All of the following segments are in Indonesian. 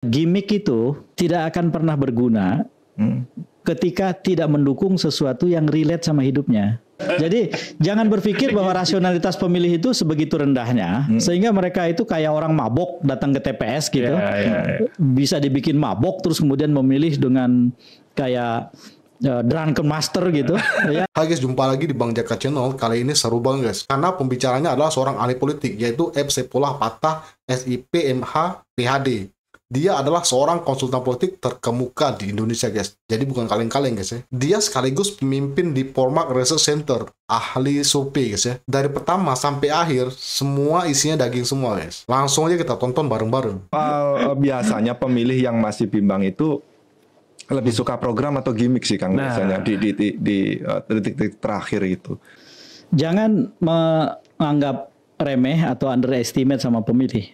Gimik itu tidak akan pernah berguna ketika tidak mendukung sesuatu yang relate sama hidupnya. Jadi jangan berpikir bahwa rasionalitas pemilih itu sebegitu rendahnya sehingga mereka itu kayak orang mabok datang ke TPS gitu. Bisa dibikin mabok terus kemudian memilih dengan kayak drunken master gitu. Hai guys, jumpa lagi di Bang Jaka Channel. Kali ini seru banget guys, karena pembicaranya adalah seorang ahli politik, yaitu F. Saifullah Fattah, SIP, MH, PhD. Dia adalah seorang konsultan politik terkemuka di Indonesia guys. Jadi bukan kaleng-kaleng guys ya. Dia sekaligus pemimpin di Polmark Research Center, ahli survei guys ya. Dari pertama sampai akhir, semua isinya daging semua guys. Langsung aja kita tonton bareng-bareng. Biasanya pemilih yang masih bimbang itu lebih suka program atau gimmick sih Kang, biasanya di detik-detik terakhir itu. Jangan menganggap remeh atau underestimate sama pemilih.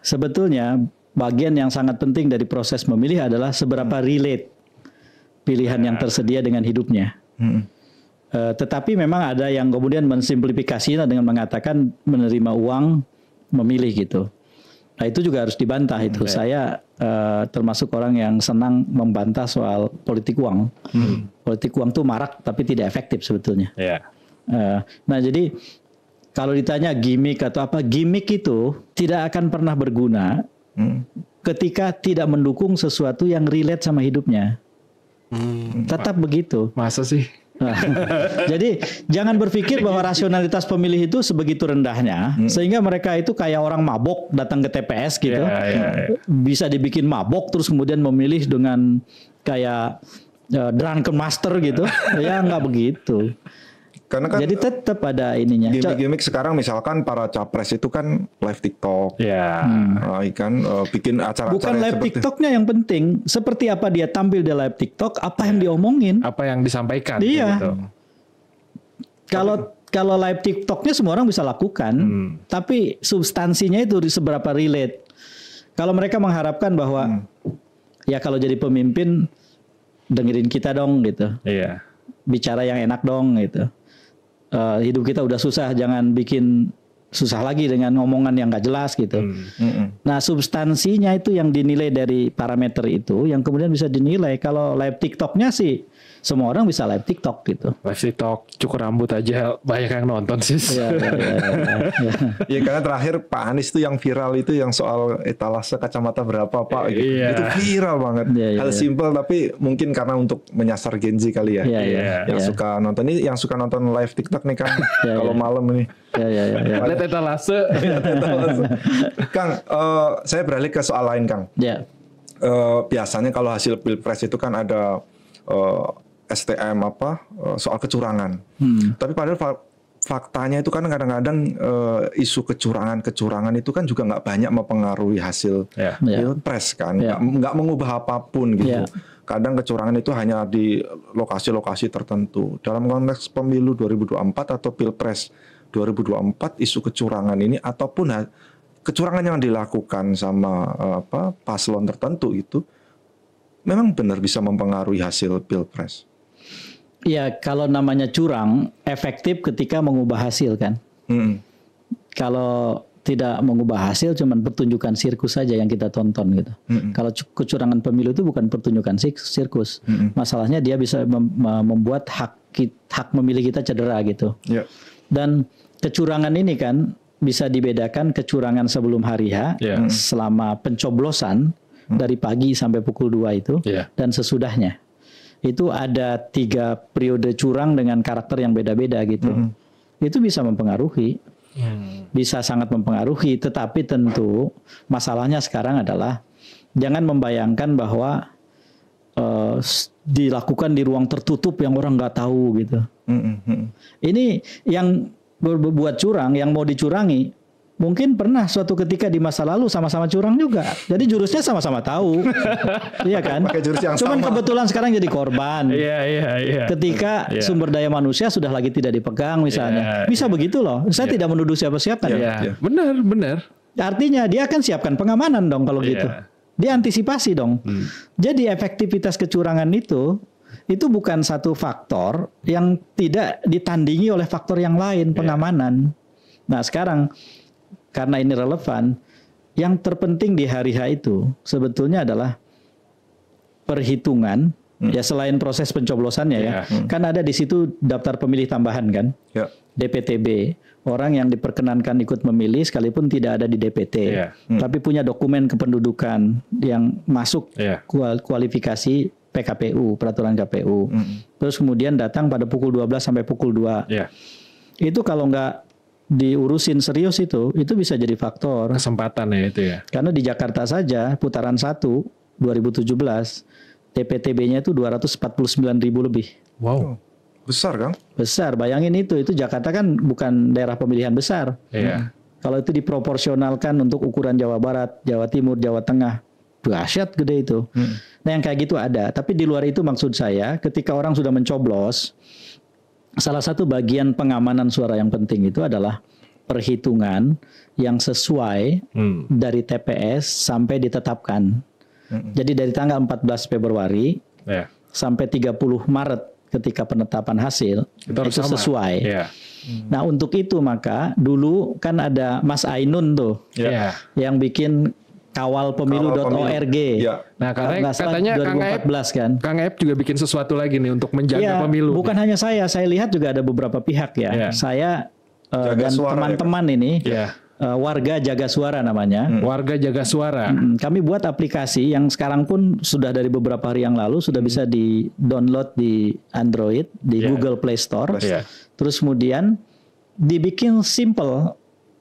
Sebetulnya bagian yang sangat penting dari proses memilih adalah seberapa relate pilihan yang tersedia dengan hidupnya. Tetapi memang ada yang kemudian mensimplifikasinya dengan mengatakan menerima uang memilih gitu. Nah itu juga harus dibantah itu. Saya termasuk orang yang senang membantah soal politik uang. Politik uang itu marak tapi tidak efektif sebetulnya. Nah jadi kalau ditanya gimmick atau apa, gimmick itu tidak akan pernah berguna ketika tidak mendukung sesuatu yang relate sama hidupnya. Tetap begitu. Masa sih? Jadi jangan berpikir bahwa rasionalitas pemilih itu sebegitu rendahnya sehingga mereka itu kayak orang mabok datang ke TPS gitu. Bisa dibikin mabok terus kemudian memilih dengan kayak drunken master gitu. Ya nggak begitu. Karena kan jadi tetap ada ininya. Gimmick sekarang misalkan para capres itu kan live TikTok, bikin acara-acara. Bukan live TikToknya yang penting, seperti apa dia tampil di live TikTok, apa yang diomongin, apa yang disampaikan. Iya. Gitu. Kalau live TikToknya semua orang bisa lakukan, tapi substansinya itu seberapa relate. Kalau mereka mengharapkan bahwa ya kalau jadi pemimpin dengerin kita dong gitu, bicara yang enak dong gitu. Hidup kita udah susah, jangan bikin susah lagi dengan ngomongan yang gak jelas gitu. Nah substansinya itu yang dinilai dari parameter itu, yang kemudian bisa dinilai. Kalau live TikToknya sih semua orang bisa live TikTok gitu. Live TikTok cukur rambut aja banyak yang nonton sih. Ya karena terakhir Pak Anies itu yang viral itu yang soal etalase kacamata berapa Pak gitu. Itu viral banget. Hal simple tapi mungkin karena untuk menyasar Gen Z kali ya. Yang suka nonton ini, yang suka nonton live TikTok nih Kang. Kalau malam ini. Lihat etalase. Kang, saya beralih ke soal lain Kang. Biasanya kalau hasil pilpres itu kan ada STM soal kecurangan. Tapi padahal faktanya itu kan kadang-kadang isu kecurangan itu kan juga nggak banyak mempengaruhi hasil pilpres kan, nggak mengubah apapun gitu. Kadang kecurangan itu hanya di lokasi-lokasi tertentu. Dalam konteks pemilu 2024 atau pilpres 2024, isu kecurangan ini ataupun kecurangan yang dilakukan sama paslon tertentu itu memang benar bisa mempengaruhi hasil pilpres. Ya kalau namanya curang efektif ketika mengubah hasil kan. Kalau tidak mengubah hasil cuman pertunjukan sirkus saja yang kita tonton gitu. Kalau kecurangan pemilu itu bukan pertunjukan sirkus. Masalahnya dia bisa membuat hak memilih kita cedera gitu. Dan kecurangan ini kan bisa dibedakan kecurangan sebelum hari H selama pencoblosan dari pagi sampai pukul 2 itu dan sesudahnya. Itu ada 3 periode curang dengan karakter yang beda-beda gitu. Itu bisa mempengaruhi. Bisa sangat mempengaruhi, tetapi tentu masalahnya sekarang adalah jangan membayangkan bahwa dilakukan di ruang tertutup yang orang nggak tahu gitu. Ini yang berbuat curang, yang mau dicurangi mungkin pernah suatu ketika di masa lalu sama-sama curang juga. Jadi jurusnya sama-sama tahu. Iya kan? Cuman kebetulan sekarang jadi korban. Ketika sumber daya manusia sudah lagi tidak dipegang misalnya. Bisa begitu loh. Saya tidak menuduh siapa-siapa. Benar. Artinya dia akan siapkan pengamanan dong kalau gitu. Dia antisipasi dong. Jadi efektivitas kecurangan itu bukan satu faktor yang tidak ditandingi oleh faktor yang lain, pengamanan. Nah sekarang karena ini relevan, yang terpenting di hari H itu sebetulnya adalah perhitungan. Ya selain proses pencoblosannya ya, kan ada di situ daftar pemilih tambahan kan, DPTB, orang yang diperkenankan ikut memilih sekalipun tidak ada di DPT, tapi punya dokumen kependudukan yang masuk kualifikasi PKPU, peraturan KPU, terus kemudian datang pada pukul 12 sampai pukul 2, itu kalau nggak diurusin serius itu bisa jadi faktor kesempatan ya itu ya, karena di Jakarta saja putaran 1 2017 DPTB-nya itu 249.000 lebih. Wow, besar kan? Besar, bayangin itu Jakarta kan bukan daerah pemilihan besar. Kalau itu diproporsionalkan untuk ukuran Jawa Barat, Jawa Timur, Jawa Tengah, dahsyat gede itu. Nah yang kayak gitu ada, tapi di luar itu maksud saya ketika orang sudah mencoblos, salah satu bagian pengamanan suara yang penting itu adalah perhitungan yang sesuai dari TPS sampai ditetapkan. Jadi dari tanggal 14 Februari sampai 30 Maret ketika penetapan hasil itu sesuai. Nah untuk itu maka dulu kan ada Mas Ainun tuh yang bikin kawalpemilu.org. Nah karena katanya 2014 kan. Kang Ep juga bikin sesuatu lagi nih untuk menjaga pemilu. Bukan hanya saya lihat juga ada beberapa pihak ya. Saya dan teman-teman ini. Warga Jaga Suara namanya. Warga Jaga Suara. Kami buat aplikasi yang sekarang pun sudah dari beberapa hari yang lalu sudah bisa di-download di Android, di Google Play Store. Terus kemudian dibikin simple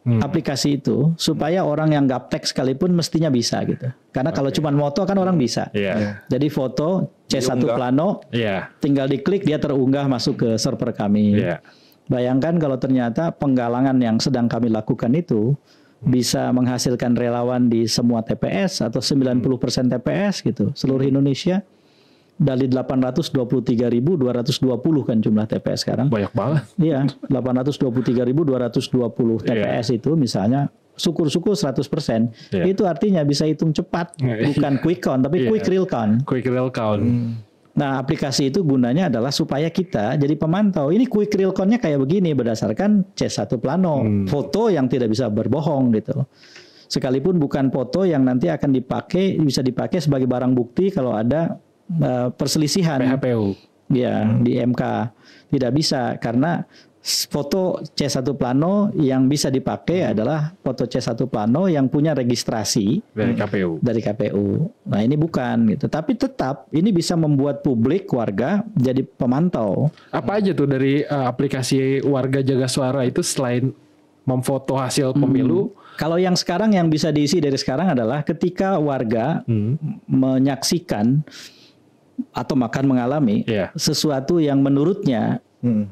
aplikasi itu supaya orang yang gaptek sekalipun mestinya bisa gitu. Karena kalau cuma foto kan orang bisa. Jadi foto C1 plano, tinggal diklik dia terunggah masuk ke server kami. Bayangkan kalau ternyata penggalangan yang sedang kami lakukan itu bisa menghasilkan relawan di semua TPS atau 90% TPS gitu, seluruh Indonesia dari 823.220 kan jumlah TPS sekarang. Banyak banget. Iya, 823.220 TPS itu misalnya syukur-syukur 100%. Itu artinya bisa hitung cepat, bukan quick count tapi quick real count. Quick real count. Nah, aplikasi itu gunanya adalah supaya kita jadi pemantau. Ini quick real count-nya kayak begini berdasarkan C1 plano, foto yang tidak bisa berbohong gitu. Sekalipun bukan foto yang nanti akan bisa dipakai sebagai barang bukti kalau ada perselisihan. PHPU. Ya, di MK. Tidak bisa karena foto C1 plano yang bisa dipakai adalah foto C1 plano yang punya registrasi dari KPU. Nah, ini bukan gitu. Tapi tetap ini bisa membuat publik warga jadi pemantau. Apa aja tuh dari aplikasi Warga Jaga Suara itu selain memfoto hasil pemilu? Kalau yang sekarang yang bisa diisi dari sekarang adalah ketika warga menyaksikan atau mengalami sesuatu yang menurutnya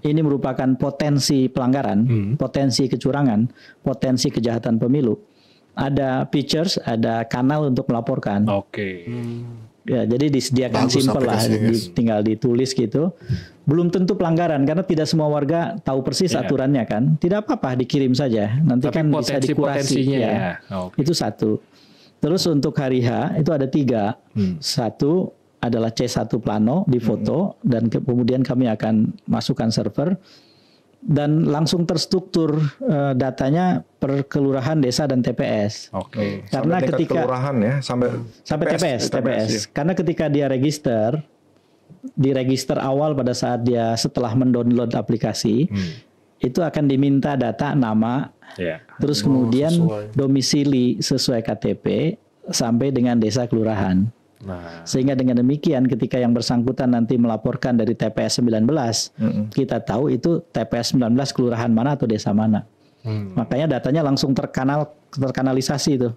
ini merupakan potensi pelanggaran, potensi kecurangan, potensi kejahatan pemilu. Ada features, ada kanal untuk melaporkan. Ya, jadi disediakan simple lah, tinggal ditulis gitu. Belum tentu pelanggaran karena tidak semua warga tahu persis aturannya kan. Tidak apa-apa, dikirim saja. Nanti kan bisa dikurasi. Itu satu. Terus untuk hari H itu ada 3. Satu adalah C1 plano di foto dan kemudian kami akan masukkan server dan langsung terstruktur datanya per kelurahan, desa dan TPS. Karena sampai ketika kelurahan ya sampai TPS. Karena ketika dia di register awal pada saat dia setelah mendownload aplikasi itu akan diminta data nama, terus kemudian domisili sesuai KTP sampai dengan desa kelurahan. Sehingga dengan demikian ketika yang bersangkutan nanti melaporkan dari TPS 19 kita tahu itu TPS 19 kelurahan mana atau desa mana. Makanya datanya langsung terkanalisasi itu.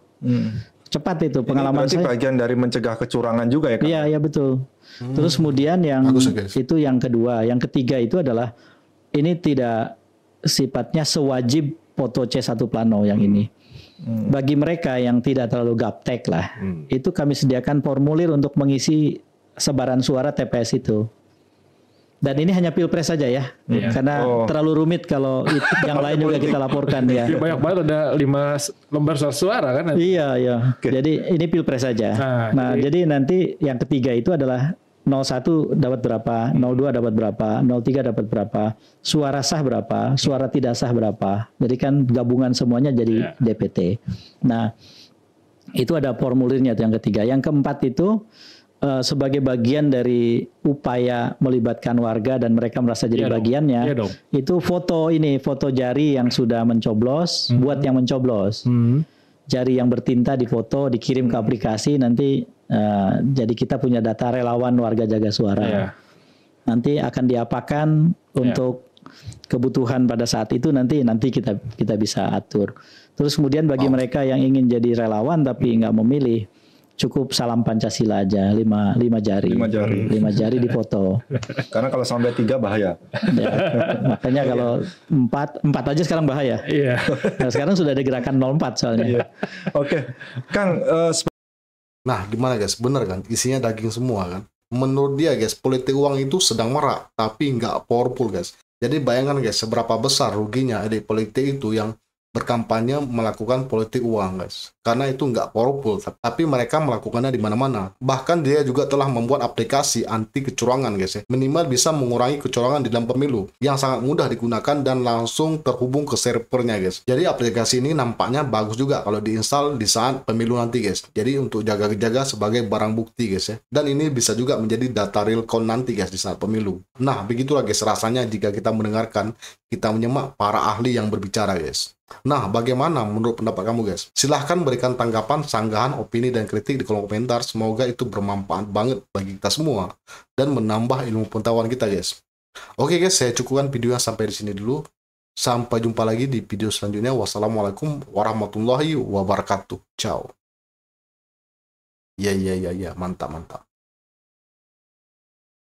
Cepat itu pengalaman saya. Berarti bagian dari mencegah kecurangan juga ya kan? Iya betul. Terus kemudian yang itu yang kedua, yang ketiga itu adalah ini tidak sifatnya sewajib foto C1 plano yang ini. Bagi mereka yang tidak terlalu gaptek lah, itu kami sediakan formulir untuk mengisi sebaran suara TPS itu. Dan ini hanya pilpres saja ya, karena terlalu rumit kalau yang lain juga kita laporkan ya. Banyak banget, ada 5 lembar suara kan? Iya. Jadi ini pilpres saja. Nah, jadi nanti yang ketiga itu adalah 01 dapat berapa, 02 dapat berapa, 03 dapat berapa, suara sah berapa, suara tidak sah berapa. Jadi kan gabungan semuanya jadi DPT. Nah, Itu ada formulirnya tuh yang ketiga. Yang keempat itu sebagai bagian dari upaya melibatkan warga dan mereka merasa jadi bagiannya, itu foto jari yang sudah mencoblos, buat yang mencoblos. Jari yang bertinta difoto, dikirim ke aplikasi, nanti jadi kita punya data relawan warga jaga suara. Nanti akan diapakan untuk kebutuhan pada saat itu, nanti kita bisa atur. Terus kemudian bagi mereka yang ingin jadi relawan tapi nggak memilih, cukup salam Pancasila aja, 5 jari. 5 jari difoto. Karena kalau sampai 3 bahaya. Ya, makanya kalau 4 aja sekarang bahaya. Iya. Nah, sekarang sudah ada gerakan 04 soalnya. Oke. Kang, nah gimana guys, bener kan isinya daging semua kan. Menurut dia guys, politik uang itu sedang merak tapi nggak powerful guys. Jadi bayangkan guys, seberapa besar ruginya elit politik itu yang berkampanye melakukan politik uang guys, karena itu nggak powerful, tapi mereka melakukannya di mana-mana. Bahkan dia juga telah membuat aplikasi anti kecurangan guys ya, minimal bisa mengurangi kecurangan di dalam pemilu yang sangat mudah digunakan dan langsung terhubung ke servernya guys. Jadi aplikasi ini nampaknya bagus juga kalau diinstal di saat pemilu nanti guys. Jadi untuk jaga-jaga sebagai barang bukti guys ya, dan ini bisa juga menjadi data real count nanti guys di saat pemilu. Nah begitulah guys rasanya jika kita mendengarkan, kita menyimak para ahli yang berbicara guys. Nah, bagaimana menurut pendapat kamu guys? Silahkan berikan tanggapan, sanggahan, opini, dan kritik di kolom komentar. Semoga itu bermanfaat banget bagi kita semua dan menambah ilmu pengetahuan kita guys. Oke guys, saya cukupkan videonya sampai di sini dulu. Sampai jumpa lagi di video selanjutnya. Wassalamualaikum warahmatullahi wabarakatuh. Ciao. Ya, mantap.